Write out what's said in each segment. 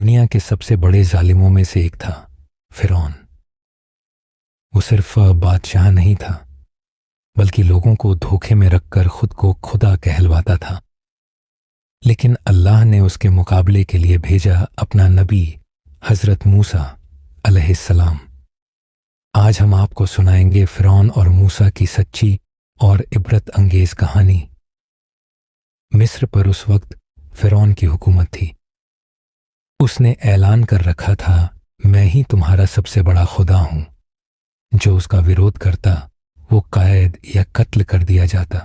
دنیا کے سب سے بڑے ظالموں میں سے ایک تھا، فرعون۔ وہ صرف بادشاہ نہیں تھا بلکہ لوگوں کو دھوکے میں رکھ کر خود کو خدا کہلواتا تھا۔ لیکن اللہ نے اس کے مقابلے کے لیے بھیجا اپنا نبی حضرت موسیٰ علیہ السلام۔ آج ہم آپ کو سنائیں گے فرعون اور موسیٰ کی سچی اور عبرت انگیز کہانی۔ مصر پر اس وقت فرعون کی حکومت تھی۔ اس نے اعلان کر رکھا تھا، میں ہی تمہارا سب سے بڑا خدا ہوں۔ جو اس کا ویرودھ کرتا وہ قید یا قتل کر دیا جاتا۔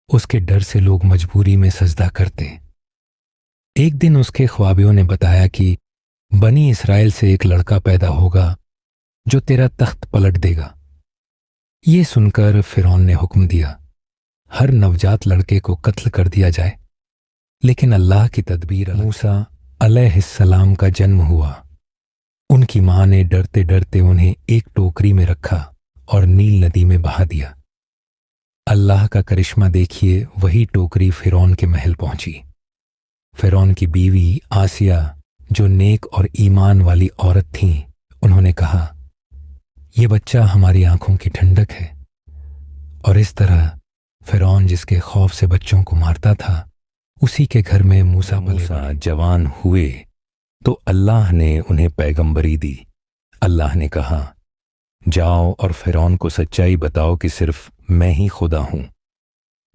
اس کے ڈر سے لوگ مجبوری میں سجدہ کرتے۔ ایک دن اس کے خوابیوں نے بتایا کہ بنی اسرائیل سے ایک لڑکا پیدا ہوگا جو تیرا تخت پلٹ دے گا۔ یہ سن کر فرعون نے حکم دیا، ہر نوجات لڑکے کو قتل کر دیا جائے۔ لیکن اللہ کی تدبیر، موسیٰ علیہ السلام کا جنم ہوا۔ ان کی ماں نے ڈرتے ڈرتے انہیں ایک ٹوکری میں رکھا اور نیل ندی میں بہا دیا۔ اللہ کا کرشمہ دیکھیے، وہی ٹوکری فرعون کے محل پہنچی۔ فرعون کی بیوی آسیہ جو نیک اور ایمان والی عورت تھیں، انہوں نے کہا، یہ بچہ ہماری آنکھوں کی ٹھنڈک ہے۔ اور اس طرح فرعون جس کے خوف سے بچوں کو مارتا تھا، اسی کے گھر میں موسیٰ جوان ہوئے تو اللہ نے انہیں پیغمبری دی۔ اللہ نے کہا، جاؤ اور فرعون کو سچائی بتاؤ کہ صرف میں ہی خدا ہوں۔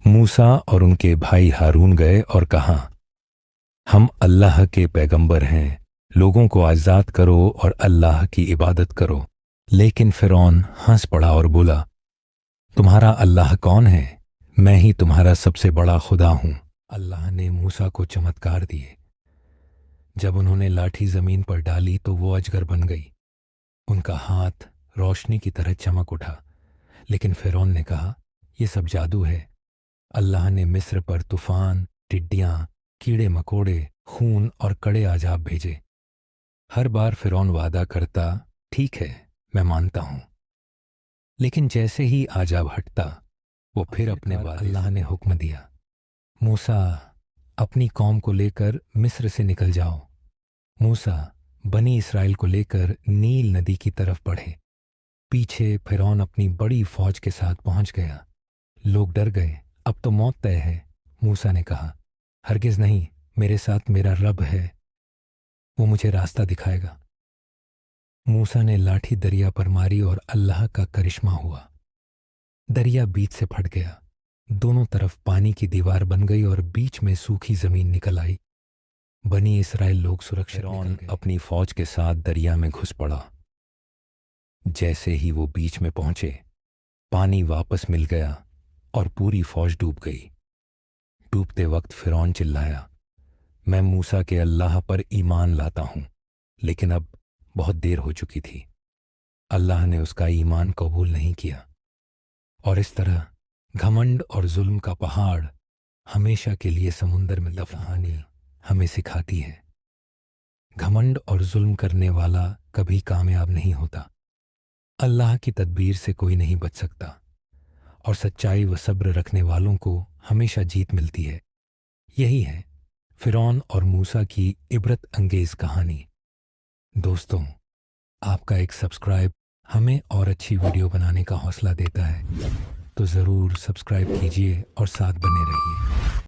موسیٰ اور ان کے بھائی ہارون گئے اور کہا، ہم اللہ کے پیغمبر ہیں، لوگوں کو آزاد کرو اور اللہ کی عبادت کرو۔ لیکن فرعون ہنس پڑا اور بولا، تمہارا اللہ کون ہے؟ میں ہی تمہارا سب سے بڑا خدا ہوں۔ اللہ نے موسیٰ کو چمتکار دیے۔ جب انہوں نے لاٹھی زمین پر ڈالی تو وہ اجگر بن گئی۔ ان کا ہاتھ روشنی کی طرح چمک اٹھا۔ لیکن فرعون نے کہا، یہ سب جادو ہے۔ اللہ نے مصر پر طوفان، ٹڈیاں، کیڑے مکوڑے، خون اور کڑے عذاب بھیجے۔ ہر بار فرعون وعدہ کرتا، ٹھیک ہے میں مانتا ہوں، لیکن جیسے ہی عذاب ہٹتا وہ پھر اپنے وعدے۔ اللہ نے حکم دیا، موسیٰ اپنی قوم کو لے کر مصر سے نکل جاؤ۔ موسیٰ بنی اسرائیل کو لے کر نیل ندی کی طرف بڑھے۔ پیچھے فرعون اپنی بڑی فوج کے ساتھ پہنچ گیا۔ لوگ ڈر گئے، اب تو موت طے ہے۔ موسیٰ نے کہا، ہرگز نہیں، میرے ساتھ میرا رب ہے، وہ مجھے راستہ دکھائے گا۔ موسیٰ نے لاٹھی دریا پر ماری اور اللہ کا کرشمہ ہوا۔ دریا بیچ سے پھٹ گیا، دونوں طرف پانی کی دیوار بن گئی اور بیچ میں سوکھی زمین نکل آئی۔ بنی اسرائیل لوگ سرکشت فرعون اپنی فوج کے ساتھ دریا میں گھس پڑا۔ جیسے ہی وہ بیچ میں پہنچے، پانی واپس مل گیا اور پوری فوج ڈوب گئی۔ ڈوبتے وقت فرعون چلایا، میں موسیٰ کے اللہ پر ایمان لاتا ہوں، لیکن اب بہت دیر ہو چکی تھی۔ اللہ نے اس کا ایمان قبول نہیں کیا، اور اس طرح گھمنڈ اور ظلم کا پہاڑ ہمیشہ کے لیے سمندر میں دفنانی ہمیں سکھاتی ہے۔ گھمنڈ اور ظلم کرنے والا کبھی کامیاب نہیں ہوتا۔ اللہ کی تدبیر سے کوئی نہیں بچ سکتا، اور سچائی و صبر رکھنے والوں کو ہمیشہ جیت ملتی ہے۔ یہی ہے فرعون اور موسیٰ کی عبرت انگیز کہانی۔ دوستوں، آپ کا ایک سبسکرائب ہمیں اور اچھی ویڈیو بنانے کا حوصلہ دیتا ہے، تو ضرور سبسکرائب کیجیے اور ساتھ بنے رہیے۔